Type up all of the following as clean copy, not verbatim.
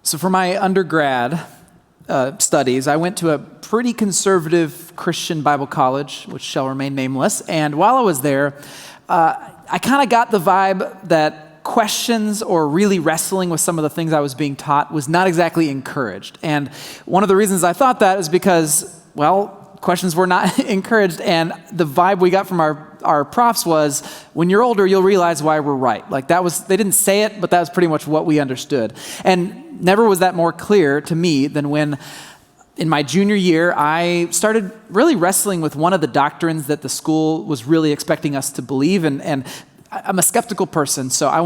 So for my undergrad studies, I went to a pretty conservative Christian Bible college, which shall remain nameless. And while I was there, I kind of got the vibe that questions or really wrestling with some of the things I was being taught was not exactly encouraged. And one of the reasons I thought that is because, well, questions were not encouraged, and the vibe we got from our profs was, when you're older, you'll realize why we're right. Like that was, they didn't say it, but that was pretty much what we understood. And never was that more clear to me than when, in my junior year, I started really wrestling with one of the doctrines that the school was really expecting us to believe, and I'm a skeptical person, so I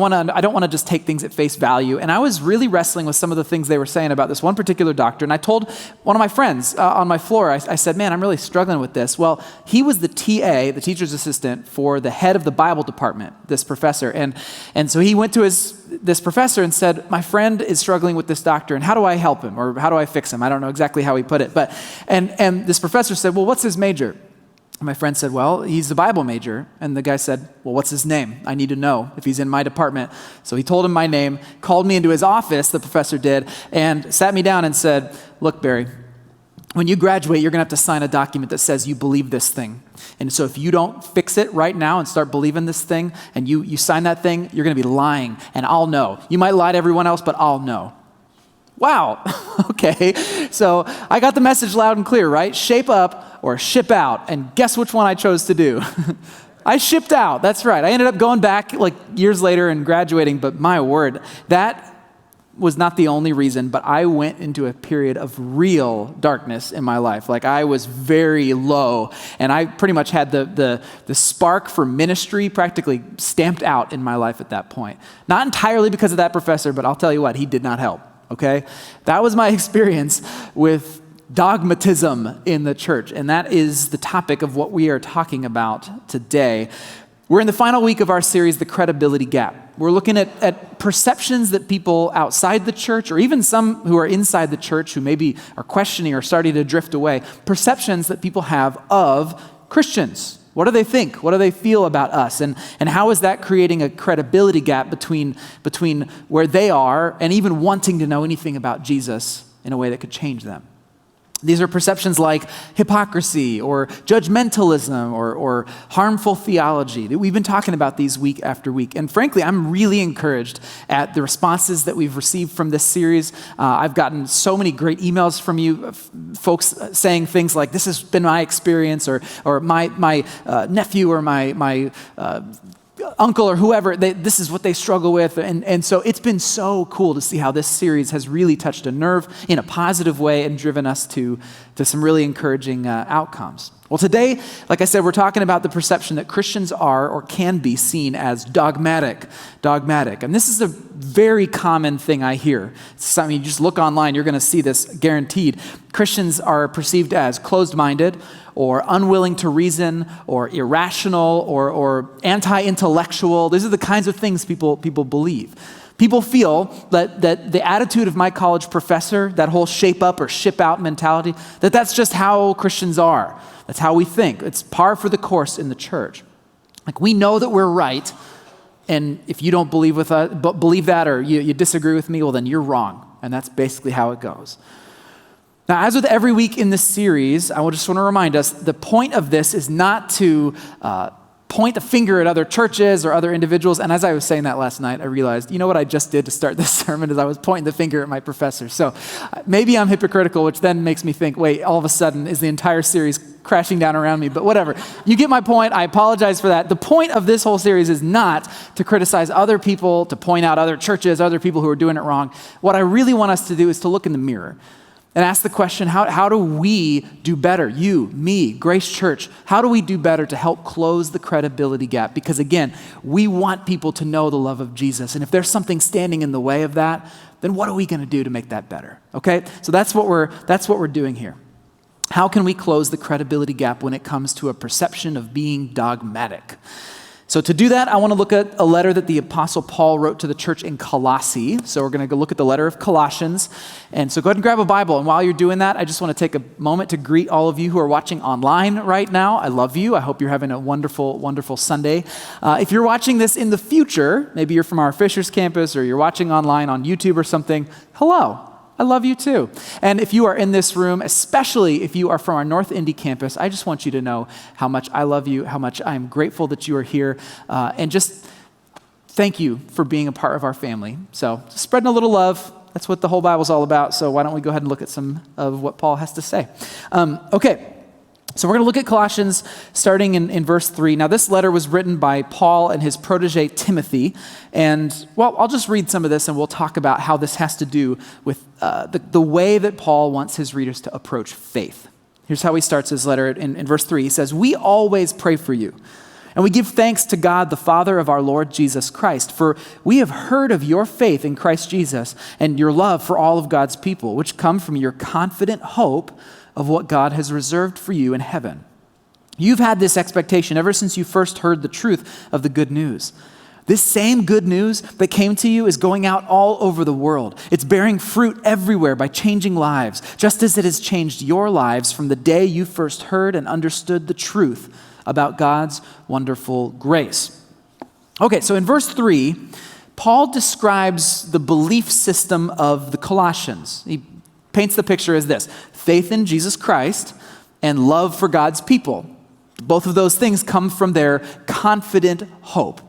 don't want to just take things at face value. And I was really wrestling with some of the things they were saying about this one particular doctrine. I told one of my friends on my floor, I said, man, I'm really struggling with this. Well, he was the TA, the teacher's assistant, for the head of the Bible department, this professor. And so he went to this professor and said, my friend is struggling with this doctrine. How do I help him? Or how do I fix him? I don't know exactly how he put it. And this professor said, well, what's his major? My friend said, well, he's a Bible major. And the guy said, well, what's his name? I need to know if he's in my department. So he told him my name, called me into his office, the professor did, and sat me down and said, look, Barry, when you graduate, you're going to have to sign a document that says you believe this thing. And so if you don't fix it right now and start believing this thing, and you sign that thing, you're going to be lying, and I'll know. You might lie to everyone else, but I'll know. Wow, okay. So I got the message loud and clear, right? Shape up or ship out. And guess which one I chose to do? I shipped out, that's right. I ended up going back like years later and graduating, but my word, that was not the only reason, but I went into a period of real darkness in my life. Like I was very low, and I pretty much had the spark for ministry practically stamped out in my life at that point. Not entirely because of that professor, but I'll tell you what, he did not help. Okay? That was my experience with dogmatism in the church, and that is the topic of what we are talking about today. We're in the final week of our series, The Credibility Gap. We're looking at perceptions that people outside the church, or even some who are inside the church who maybe are questioning or starting to drift away, perceptions that people have of Christians. What do they think? What do they feel about us? And how is that creating a credibility gap between where they are and even wanting to know anything about Jesus in a way that could change them? These are perceptions like hypocrisy or judgmentalism or harmful theology. We've been talking about these week after week. And frankly, I'm really encouraged at the responses that we've received from this series. I've gotten so many great emails from you, folks saying things like, this has been my experience, or my nephew or my uncle or whoever, this is what they struggle with. And so it's been so cool to see how this series has really touched a nerve in a positive way and driven us to some really encouraging outcomes. Well, today, like I said, we're talking about the perception that Christians are or can be seen as dogmatic. And this is a very common thing I hear. It's something you just look online, you're going to see this guaranteed. Christians are perceived as closed-minded, or unwilling to reason, or irrational, or anti-intellectual. These are the kinds of things people believe. People feel that the attitude of my college professor, that whole shape up or ship out mentality, that's just how Christians are. That's how we think. It's par for the course in the church. Like we know that we're right, and if you don't believe that or you disagree with me, well then you're wrong. And that's basically how it goes. Now, as with every week in this series, I just want to remind us, the point of this is not to point the finger at other churches or other individuals. And as I was saying that last night, I realized, you know what I just did to start this sermon is I was pointing the finger at my professor. So maybe I'm hypocritical, which then makes me think, wait, all of a sudden is the entire series crashing down around me? But whatever. You get my point. I apologize for that. The point of this whole series is not to criticize other people, to point out other churches, other people who are doing it wrong. What I really want us to do is to look in the mirror and ask the question, how do we do better? You, me, Grace Church, how do we do better to help close the credibility gap? Because again, we want people to know the love of Jesus. And if there's something standing in the way of that, then what are we going to do to make that better? Okay? So that's what we're doing here. How can we close the credibility gap when it comes to a perception of being dogmatic? So to do that, I want to look at a letter that the Apostle Paul wrote to the church in Colossae. So we're going to go look at the letter of Colossians. And so go ahead and grab a Bible. And while you're doing that, I just want to take a moment to greet all of you who are watching online right now. I love you. I hope you're having a wonderful, wonderful Sunday. If you're watching this in the future, maybe you're from our Fishers campus or you're watching online on YouTube or something, hello. I love you too. And if you are in this room, especially if you are from our North Indy campus, I just want you to know how much I love you, how much I'm grateful that you are here, and just thank you for being a part of our family. So spreading a little love, that's what the whole Bible's all about. So why don't we go ahead and look at some of what Paul has to say. Okay. So we're going to look at Colossians starting in verse 3. Now this letter was written by Paul and his protege Timothy. And well, I'll just read some of this and we'll talk about how this has to do with the way that Paul wants his readers to approach faith. Here's how he starts his letter in verse 3. He says, "We always pray for you, and we give thanks to God, the Father of our Lord Jesus Christ, for we have heard of your faith in Christ Jesus and your love for all of God's people, which come from your confident hope of what God has reserved for you in heaven. You've had this expectation ever since you first heard the truth of the good news. This same good news that came to you is going out all over the world. It's bearing fruit everywhere by changing lives, just as it has changed your lives from the day you first heard and understood the truth about God's wonderful grace." Okay, so in verse 3, Paul describes the belief system of the Colossians. He paints the picture as this: faith in Jesus Christ and love for God's people. Both of those things come from their confident hope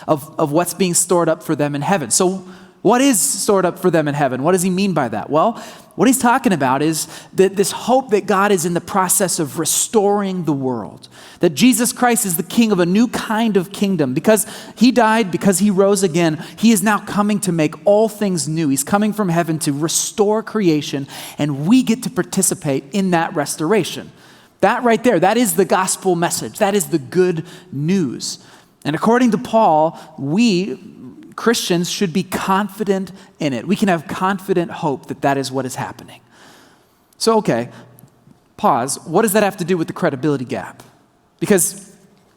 of what's being stored up for them in heaven. So what is stored up for them in heaven? What does he mean by that? Well, what he's talking about is that this hope that God is in the process of restoring the world, that Jesus Christ is the king of a new kind of kingdom. Because he died, because he rose again, he is now coming to make all things new. He's coming from heaven to restore creation, and we get to participate in that restoration. That right there, that is the gospel message. That is the good news. And according to Paul, we Christians should be confident in it. We can have confident hope that that is what is happening. So, okay, pause. What does that have to do with the credibility gap? Because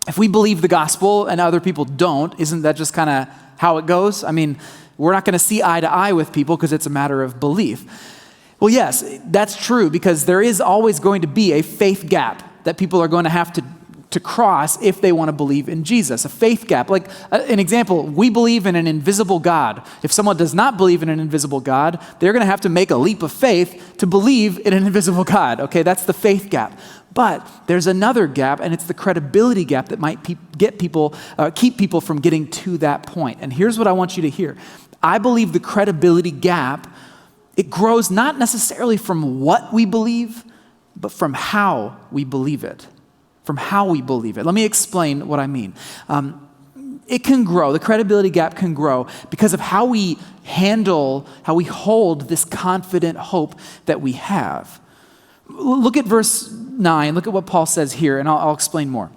if we believe the gospel and other people don't, isn't that just kind of how it goes? I mean, we're not going to see eye to eye with people because it's a matter of belief. Well, yes, that's true, because there is always going to be a faith gap that people are going to have to cross if they want to believe in Jesus. A faith gap. Like an example, we believe in an invisible God. If someone does not believe in an invisible God, they're going to have to make a leap of faith to believe in an invisible God. Okay, that's the faith gap. But there's another gap, and it's the credibility gap that might keep people from getting to that point. And here's what I want you to hear. I believe the credibility gap, it grows not necessarily from what we believe, but from how we believe it. From how we believe it. Let me explain what I mean. It can grow, the credibility gap can grow because of how we hold this confident hope that we have. Look at verse 9, look at what Paul says here, and I'll explain more.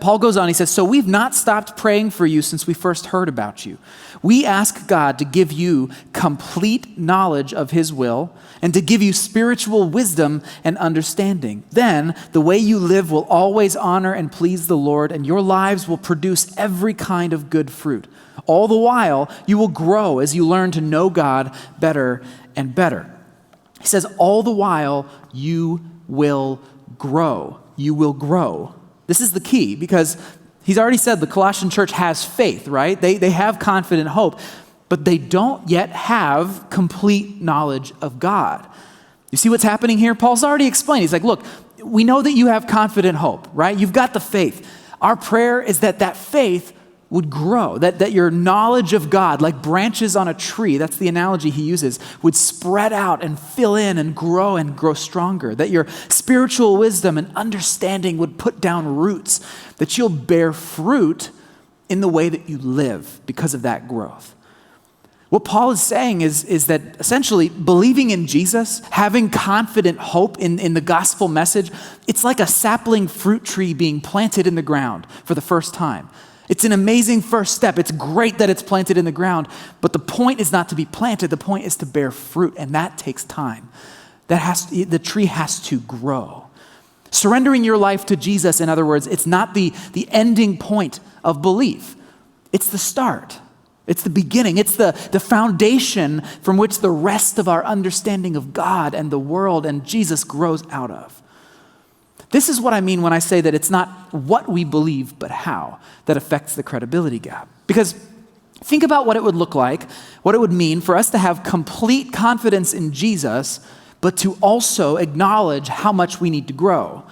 Paul goes on, he says, "So we've not stopped praying for you since we first heard about you. We ask God to give you complete knowledge of his will and to give you spiritual wisdom and understanding. Then the way you live will always honor and please the Lord, and your lives will produce every kind of good fruit. All the while, you will grow as you learn to know God better and better." He says, all the while, you will grow. You will grow. This is the key, because he's already said the Colossian church has faith, right? They have confident hope, but they don't yet have complete knowledge of God. You see what's happening here? Paul's already explained. He's like, look, we know that you have confident hope, right? You've got the faith. Our prayer is that faith would grow, that your knowledge of God, like branches on a tree, that's the analogy he uses, would spread out and fill in and grow stronger, that your spiritual wisdom and understanding would put down roots, that you'll bear fruit in the way that you live because of that growth. What Paul is saying is that essentially believing in Jesus, having confident hope in the gospel message, it's like a sapling fruit tree being planted in the ground for the first time. It's an amazing first step. It's great that it's planted in the ground, but the point is not to be planted. The point is to bear fruit, and that takes time. The tree has to grow. Surrendering your life to Jesus, in other words, it's not the ending point of belief. It's the start. It's the beginning. It's the foundation from which the rest of our understanding of God and the world and Jesus grows out of. This is what I mean when I say that it's not what we believe, but how that affects the credibility gap. Because Think about what it would look like, what it would mean for us to have complete confidence in Jesus, but to also acknowledge how much we need to grow.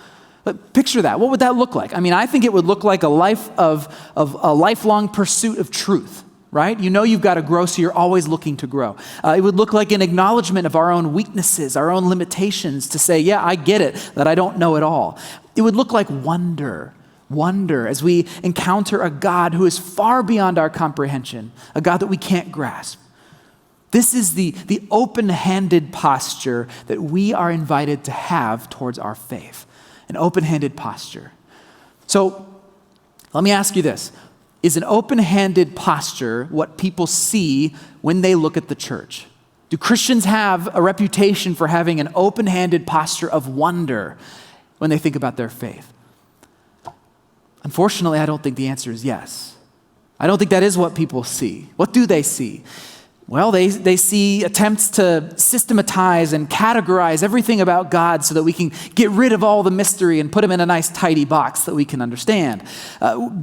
But picture that. What would that look like? I mean, I think it would look like a life of a lifelong pursuit of truth, right? You know you've got to grow, so you're always looking to grow. It would look like an acknowledgement of our own weaknesses, our own limitations, to say, yeah, I get it, that I don't know it all. It would look like wonder as we encounter a God who is far beyond our comprehension, a God that we can't grasp. This is the open-handed posture that we are invited to have towards our faith, an open-handed posture. So let me ask you this. Is an open-handed posture what people see when they look at the church? Do Christians have a reputation for having an open-handed posture of wonder when they think about their faith? Unfortunately, I don't think the answer is yes. I don't think that is what people see. What do they see? Well, they see attempts to systematize and categorize everything about God so that we can get rid of all the mystery and put him in a nice tidy box that we can understand.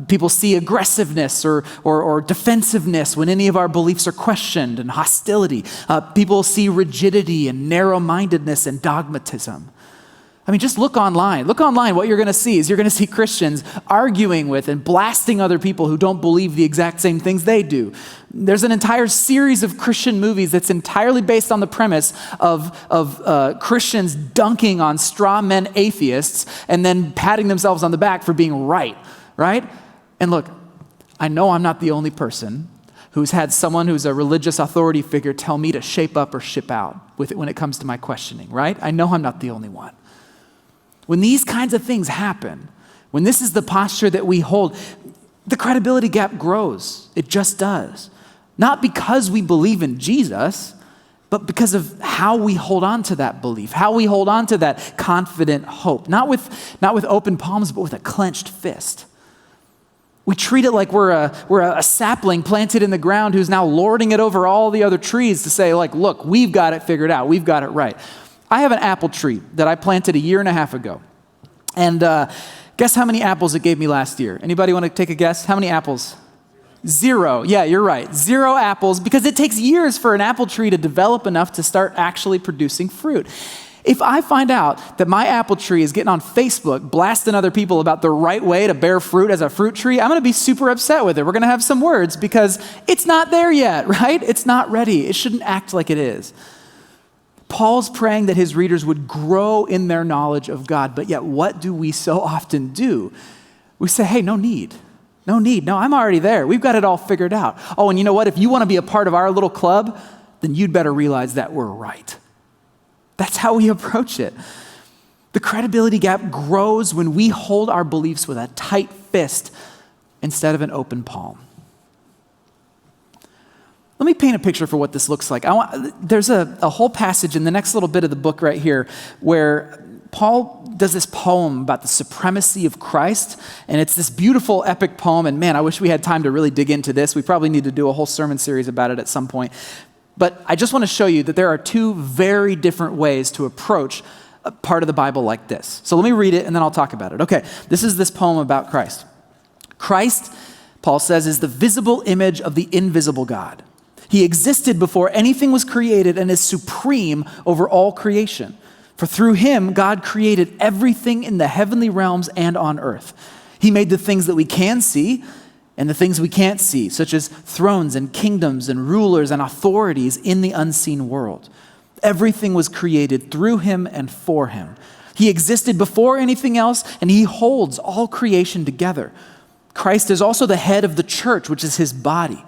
People see aggressiveness or defensiveness when any of our beliefs are questioned, and hostility. People see rigidity and narrow-mindedness and dogmatism. I mean, just look online. Look online. What you're going to see is you're going to see Christians arguing with and blasting other people who don't believe the exact same things they do. There's an entire series of Christian movies that's entirely based on the premise of Christians dunking on straw men atheists and then patting themselves on the back for being right? And look, I know I'm not the only person who's had someone who's a religious authority figure tell me to shape up or ship out with it when it comes to my questioning, right? I know I'm not the only one. When these kinds of things happen, when this is the posture that we hold, the credibility gap grows. It just does. Not because we believe in Jesus, but because of how we hold on to that belief, how we hold on to that confident hope. Not with open palms, but with a clenched fist. We treat it like we're a sapling planted in the ground who's now lording it over all the other trees to say, like, look, we've got it figured out. We've got it right. I have an apple tree that I planted 1.5 years ago. And guess how many apples it gave me last year? Anybody want to take a guess? How many apples? 0. Yeah, you're right. 0 apples, because it takes years for an apple tree to develop enough to start actually producing fruit. If I find out that my apple tree is getting on Facebook blasting other people about the right way to bear fruit as a fruit tree, I'm going to be super upset with it. We're going to have some words because it's not there yet, right? It's not ready. It shouldn't act like it is. Paul's praying that his readers would grow in their knowledge of God, but yet what do we so often do? We say, hey, no need. No, I'm already there. We've got it all figured out. Oh, and you know what? If you want to be a part of our little club, then you'd better realize that we're right. That's how we approach it. The credibility gap grows when we hold our beliefs with a tight fist instead of an open palm. Let me paint a picture for what this looks like. There's a whole passage in the next little bit of the book right here where Paul does this poem about the supremacy of Christ, and it's this beautiful epic poem, and man, I wish we had time to really dig into this. We probably need to do a whole sermon series about it at some point. But I just want to show you that there are 2 very different ways to approach a part of the Bible like this. So let me read it, and then I'll talk about it. Okay, this is this poem about Christ. Christ, Paul says, is the visible image of the invisible God. He existed before anything was created and is supreme over all creation. For through him, God created everything in the heavenly realms and on earth. He made the things that we can see and the things we can't see, such as thrones and kingdoms and rulers and authorities in the unseen world. Everything was created through him and for him. He existed before anything else, and he holds all creation together. Christ is also the head of the church, which is his body.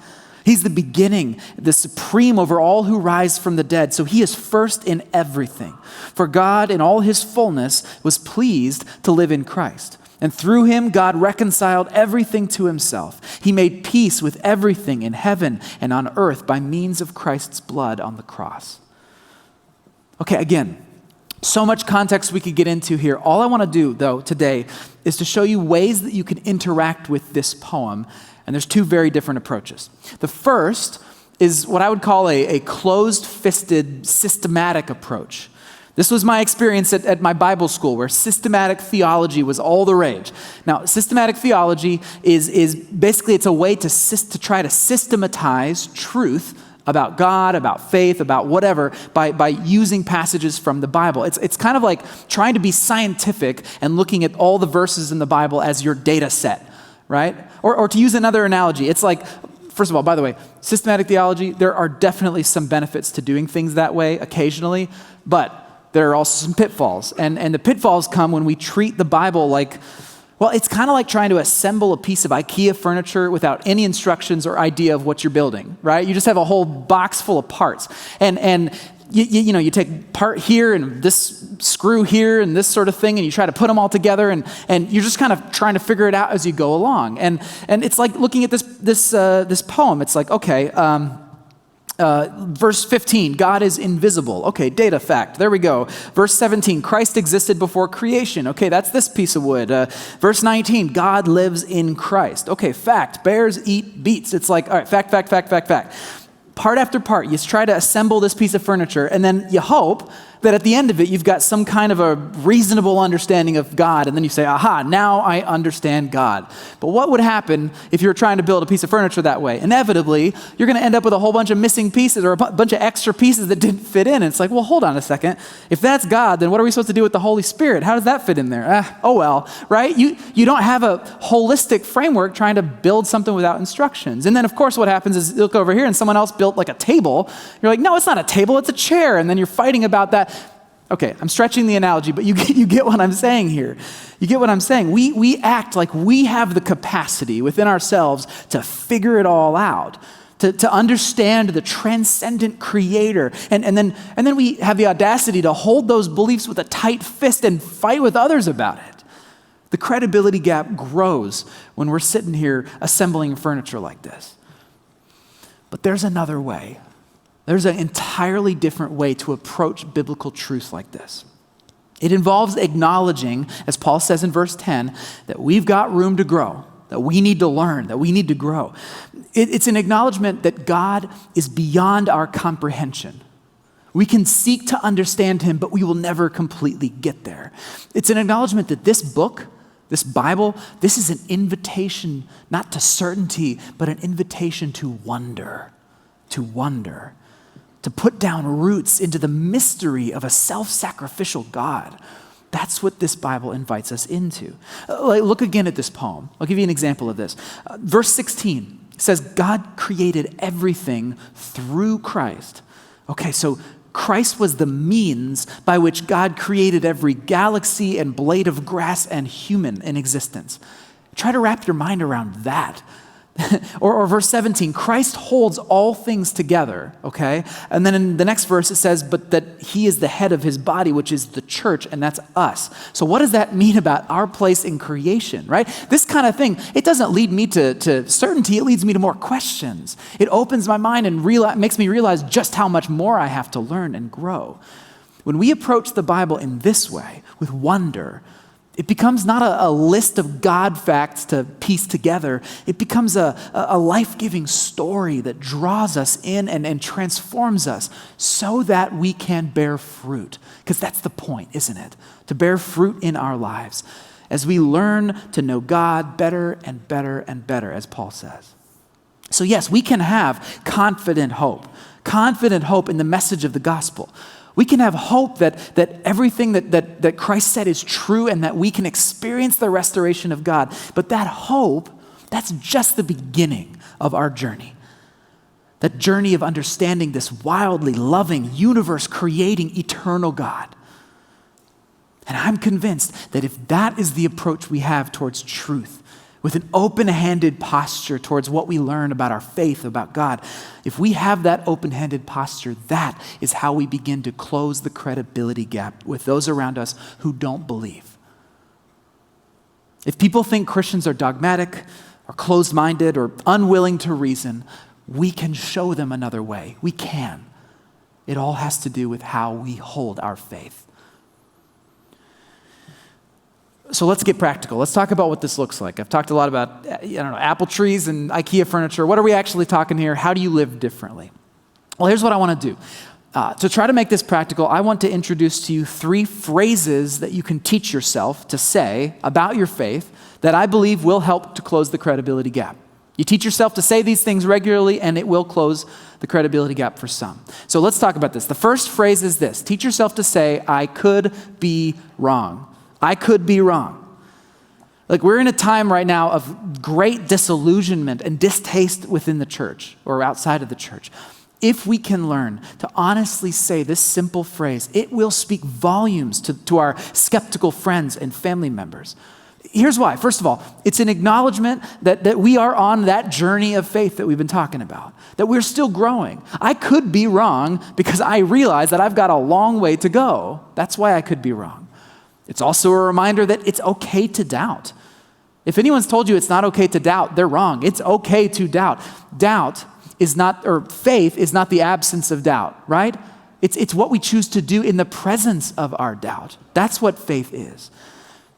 He's the beginning, the supreme over all who rise from the dead. So he is first in everything. For God, in all his fullness, was pleased to live in Christ. And through him, God reconciled everything to himself. He made peace with everything in heaven and on earth by means of Christ's blood on the cross. Okay, again, so much context we could get into here. All I want to do, though, today is to show you ways that you can interact with this poem. And there's 2 very different approaches. The first is what I would call a closed-fisted, systematic approach. This was my experience at my Bible school, where systematic theology was all the rage. Now, systematic theology is basically, it's a way to try to systematize truth about God, about faith, about whatever, by using passages from the Bible. It's kind of like trying to be scientific and looking at all the verses in the Bible as your data set, right? Or to use another analogy, it's like, first of all, by the way, systematic theology, there are definitely some benefits to doing things that way occasionally, but there are also some pitfalls. And the pitfalls come when we treat the Bible like, well, it's kind of like trying to assemble a piece of IKEA furniture without any instructions or idea of what you're building, right? You just have a whole box full of parts. And you take part here and this screw here and this sort of thing, and you try to put them all together, and you're just kind of trying to figure it out as you go along. And it's like looking at this poem. It's like, okay, verse 15, God is invisible. Okay, data fact. There we go. Verse 17, Christ existed before creation. Okay, that's this piece of wood. Verse 19, God lives in Christ. Okay, fact. Bears eat beets. It's like, all right, fact. Part after part, you try to assemble this piece of furniture, and then you hope that at the end of it, you've got some kind of a reasonable understanding of God, and then you say, aha, now I understand God. But what would happen if you were trying to build a piece of furniture that way? Inevitably, you're going to end up with a whole bunch of missing pieces or a bunch of extra pieces that didn't fit in. And it's like, well, hold on a second. If that's God, then what are we supposed to do with the Holy Spirit? How does that fit in there? Oh well, right? You don't have a holistic framework trying to build something without instructions. And then, of course, what happens is you look over here and someone else built like a table. You're like, no, it's not a table, it's a chair. And then you're fighting about that. Okay, I'm stretching the analogy, but you get what I'm saying here. You get what I'm saying. We act like we have the capacity within ourselves to figure it all out, to understand the transcendent creator. And then we have the audacity to hold those beliefs with a tight fist and fight with others about it. The credibility gap grows when we're sitting here assembling furniture like this. But there's another way. There's an entirely different way to approach biblical truth like this. It involves acknowledging, as Paul says in verse 10, that we've got room to grow, that we need to learn, that we need to grow. It's an acknowledgement that God is beyond our comprehension. We can seek to understand him, but we will never completely get there. It's an acknowledgement that this book, this Bible, this is an invitation not to certainty, but an invitation to wonder, to put down roots into the mystery of a self-sacrificial God. That's what this Bible invites us into. Look again at this poem. I'll give you an example of this. Verse 16 says, God created everything through Christ. Okay, so Christ was the means by which God created every galaxy and blade of grass and human in existence. Try to wrap your mind around that. or verse 17, Christ holds all things together, okay? And then in the next verse it says, but that he is the head of his body, which is the church, and that's us. So what does that mean about our place in creation, right? This kind of thing, it doesn't lead me to certainty, it leads me to more questions. It opens my mind and makes me realize just how much more I have to learn and grow. When we approach the Bible in this way, with wonder, it becomes not a list of God facts to piece together. It becomes a life-giving story that draws us in and transforms us so that we can bear fruit. Because that's the point, isn't it? To bear fruit in our lives as we learn to know God better and better and better, as Paul says. So yes, we can have confident hope in the message of the gospel. We can have hope that everything that Christ said is true and that we can experience the restoration of God. But that hope, that's just the beginning of our journey. That journey of understanding this wildly loving, universe-creating, eternal God. And I'm convinced that if that is the approach we have towards truth, with an open-handed posture towards what we learn about our faith, about God, if we have that open-handed posture, that is how we begin to close the credibility gap with those around us who don't believe. If people think Christians are dogmatic or closed-minded or unwilling to reason, we can show them another way. We can. It all has to do with how we hold our faith. So let's get practical. Let's talk about what this looks like. I've talked a lot about, apple trees and IKEA furniture. What are we actually talking here? How do you live differently? Well, here's what I want to do. To try to make this practical, I want to introduce to you 3 phrases that you can teach yourself to say about your faith that I believe will help to close the credibility gap. You teach yourself to say these things regularly, and it will close the credibility gap for some. So let's talk about this. The first phrase is this. Teach yourself to say, I could be wrong. I could be wrong. Like, we're in a time right now of great disillusionment and distaste within the church or outside of the church. If we can learn to honestly say this simple phrase, it will speak volumes to our skeptical friends and family members. Here's why. First of all, it's an acknowledgement that we are on that journey of faith that we've been talking about, that we're still growing. I could be wrong because I realize that I've got a long way to go. That's why I could be wrong. It's also a reminder that it's okay to doubt. If anyone's told you it's not okay to doubt, they're wrong. It's okay to doubt. Faith is not the absence of doubt, right? It's what we choose to do in the presence of our doubt. That's what faith is.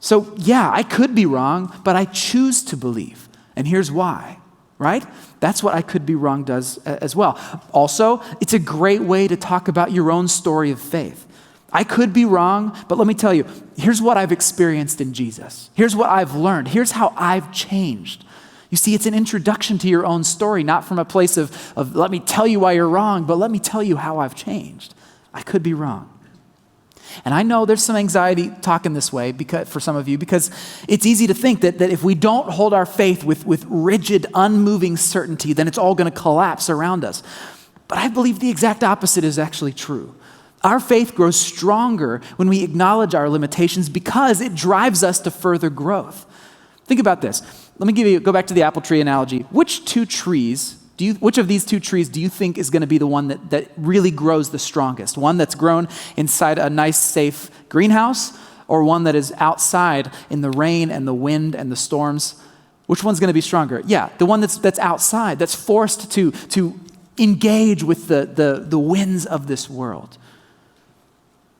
So yeah, I could be wrong, but I choose to believe. And here's why, right? That's what I could be wrong does as well. Also, it's a great way to talk about your own story of faith. I could be wrong, but let me tell you, here's what I've experienced in Jesus. Here's what I've learned. Here's how I've changed. You see, it's an introduction to your own story, not from a place of let me tell you why you're wrong, but let me tell you how I've changed. I could be wrong. And I know there's some anxiety talking this way for some of you, because it's easy to think that if we don't hold our faith with rigid, unmoving certainty, then it's all going to collapse around us. But I believe the exact opposite is actually true. Our faith grows stronger when we acknowledge our limitations because it drives us to further growth. Think about this. Let me go back to the apple tree analogy. Which of these 2 trees do you think is going to be the one that really grows the strongest? One that's grown inside a nice, safe greenhouse, or one that is outside in the rain and the wind and the storms? Which one's going to be stronger? Yeah, the one that's outside, that's forced to engage with the winds of this world.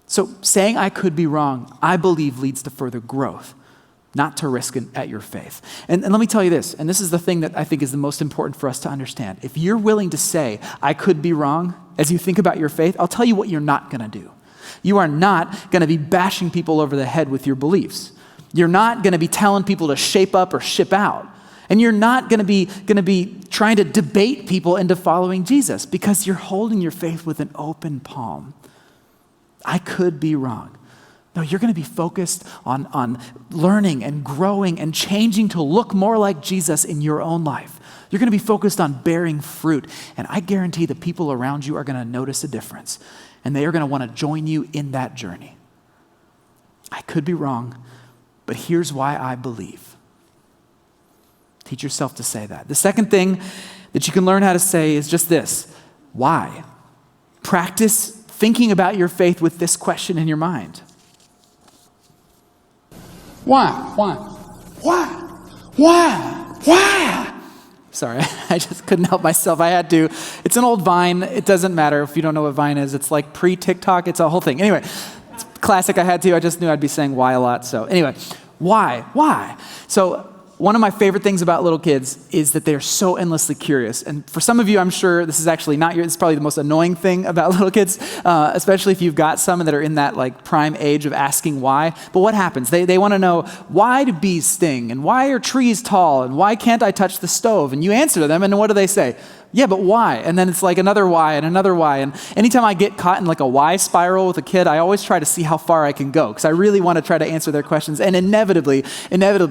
So saying I could be wrong, I believe leads to further growth, not to risk at your faith. And let me tell you this, and this is the thing that I think is the most important for us to understand. If you're willing to say, I could be wrong, as you think about your faith, I'll tell you what you're not going to do. You are not going to be bashing people over the head with your beliefs. You're not going to be telling people to shape up or ship out. And you're not going to be trying to debate people into following Jesus, because you're holding your faith with an open palm. I could be wrong. No, you're going to be focused on learning and growing and changing to look more like Jesus in your own life. You're going to be focused on bearing fruit. And I guarantee the people around you are going to notice a difference. And they are going to want to join you in that journey. I could be wrong, but here's why I believe. Teach yourself to say that. The second thing that you can learn how to say is just this. Why? Practice thinking about your faith with this question in your mind. Why? Sorry, I just couldn't help myself. I had to. It's an old Vine. It doesn't matter if you don't know what Vine is. It's like pre-TikTok. It's a whole thing. Anyway, it's classic. I had to. I just knew I'd be saying why a lot. So anyway, why? So one of my favorite things about little kids is that they're so endlessly curious. And for some of you, I'm sure this is actually it's probably the most annoying thing about little kids, especially if you've got some that are in that like prime age of asking why. But what happens? They want to know, why do bees sting? And why are trees tall? And why can't I touch the stove? And you answer them, and what do they say? Yeah, but why? And then it's like another why and another why. And anytime I get caught in like a why spiral with a kid, I always try to see how far I can go, because I really want to try to answer their questions. And inevitably,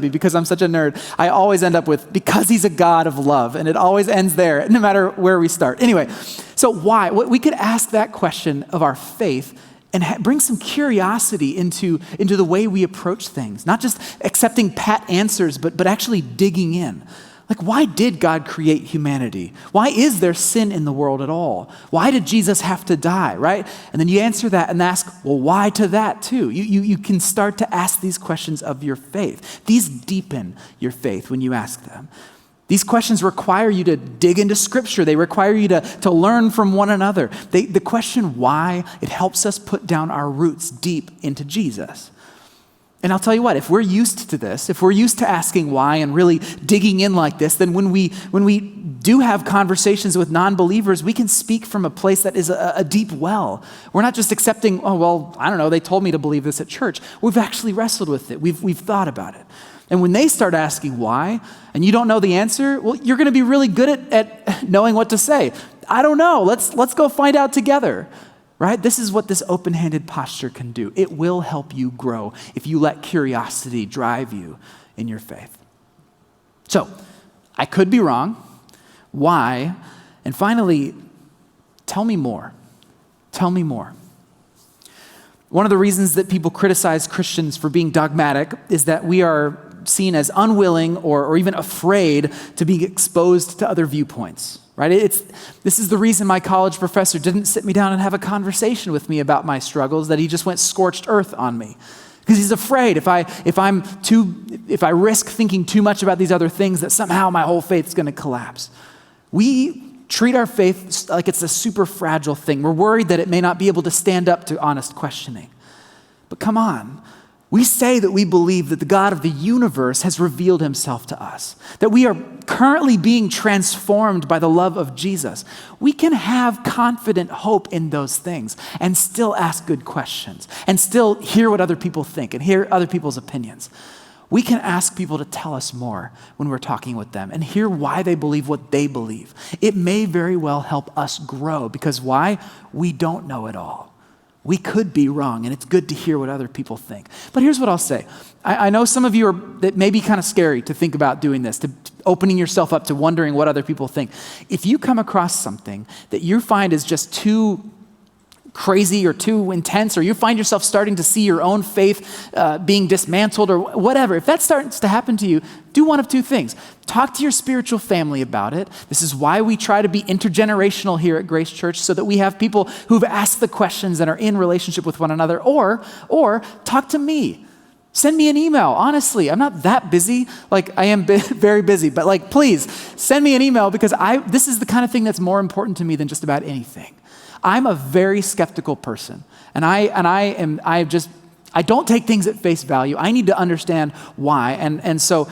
because I'm such a nerd, I always end up with, because he's a God of love. And it always ends there, no matter where we start. Anyway, so why? We could ask that question of our faith and bring some curiosity into the way we approach things. Not just accepting pat answers, but actually digging in. Like, why did God create humanity? Why is there sin in the world at all? Why did Jesus have to die, right? And then you answer that and ask, well, why to that too? You can start to ask these questions of your faith. These deepen your faith when you ask them. These questions require you to dig into Scripture. They require you to learn from one another. The question why, it helps us put down our roots deep into Jesus. And I'll tell you what, if we're used to this, if we're used to asking why and really digging in like this, then when we do have conversations with non-believers, we can speak from a place that is a deep well. We're not just accepting, oh, well, I don't know, they told me to believe this at church. We've actually wrestled with it. We've thought about it. And when they start asking why, and you don't know the answer, well, you're going to be really good at knowing what to say. I don't know. Let's go find out together. Right? This is what this open-handed posture can do. It will help you grow if you let curiosity drive you in your faith. So, I could be wrong. Why? And finally, tell me more. Tell me more. One of the reasons that people criticize Christians for being dogmatic is that we are seen as unwilling or even afraid to be exposed to other viewpoints. Right? This is the reason my college professor didn't sit me down and have a conversation with me about my struggles, that he just went scorched earth on me. Because he's afraid if I risk thinking too much about these other things, that somehow my whole faith is going to collapse. We treat our faith like it's a super fragile thing. We're worried that it may not be able to stand up to honest questioning. But come on. We say that we believe that the God of the universe has revealed himself to us, that we are currently being transformed by the love of Jesus. We can have confident hope in those things and still ask good questions and still hear what other people think and hear other people's opinions. We can ask people to tell us more when we're talking with them and hear why they believe what they believe. It may very well help us grow, because why? We don't know it all. We could be wrong, and it's good to hear what other people think. But here's what I'll say. I know some of you that may be kind of scary to think about doing this, to opening yourself up to wondering what other people think. If you come across something that you find is just too crazy or too intense, or you find yourself starting to see your own faith being dismantled or whatever, if that starts to happen to you, do one of two things. Talk to your spiritual family about it. This is why we try to be intergenerational here at Grace Church, so that we have people who've asked the questions and are in relationship with one another, or talk to me. Send me an email. Honestly, I'm not that busy. Like, I am very busy, but please send me an email, because this is the kind of thing that's more important to me than just about anything. I'm a very skeptical person, and I don't take things at face value. I need to understand why, and so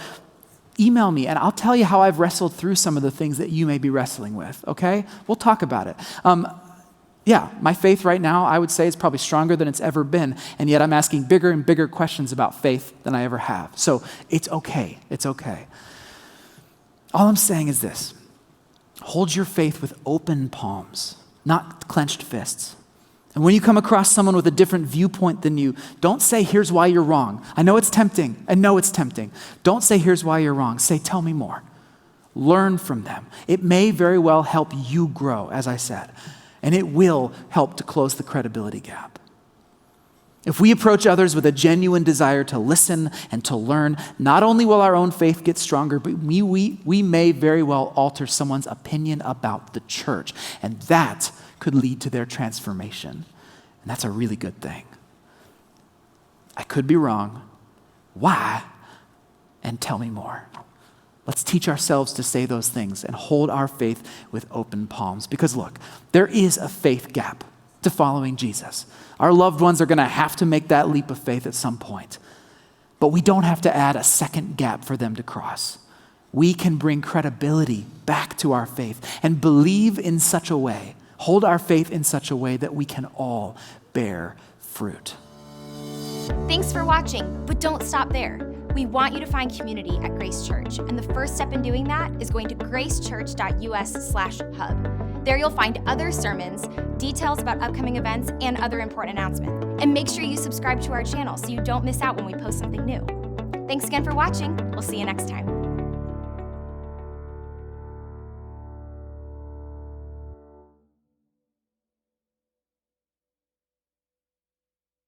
email me, and I'll tell you how I've wrestled through some of the things that you may be wrestling with, okay? We'll talk about it. My faith right now, I would say, is probably stronger than it's ever been, and yet I'm asking bigger and bigger questions about faith than I ever have. So it's okay. It's okay. All I'm saying is this: hold your faith with open palms, not clenched fists. And when you come across someone with a different viewpoint than you, don't say, here's why you're wrong. I know it's tempting. Don't say, here's why you're wrong. Say, tell me more. Learn from them. It may very well help you grow, as I said, and it will help to close the credibility gap. If we approach others with a genuine desire to listen and to learn, not only will our own faith get stronger, but we may very well alter someone's opinion about the church, and that could lead to their transformation. And that's a really good thing. I could be wrong. Why? And tell me more. Let's teach ourselves to say those things and hold our faith with open palms. Because look, there is a faith gap to following Jesus. Our loved ones are going to have to make that leap of faith at some point. But we don't have to add a second gap for them to cross. We can bring credibility back to our faith and believe in such a way, hold our faith in such a way that we can all bear fruit. Thanks for watching, but don't stop there. We want you to find community at Grace Church, and the first step in doing that is going to gracechurch.us/hub. There you'll find other sermons, details about upcoming events, and other important announcements. And make sure you subscribe to our channel so you don't miss out when we post something new. Thanks again for watching. We'll see you next time.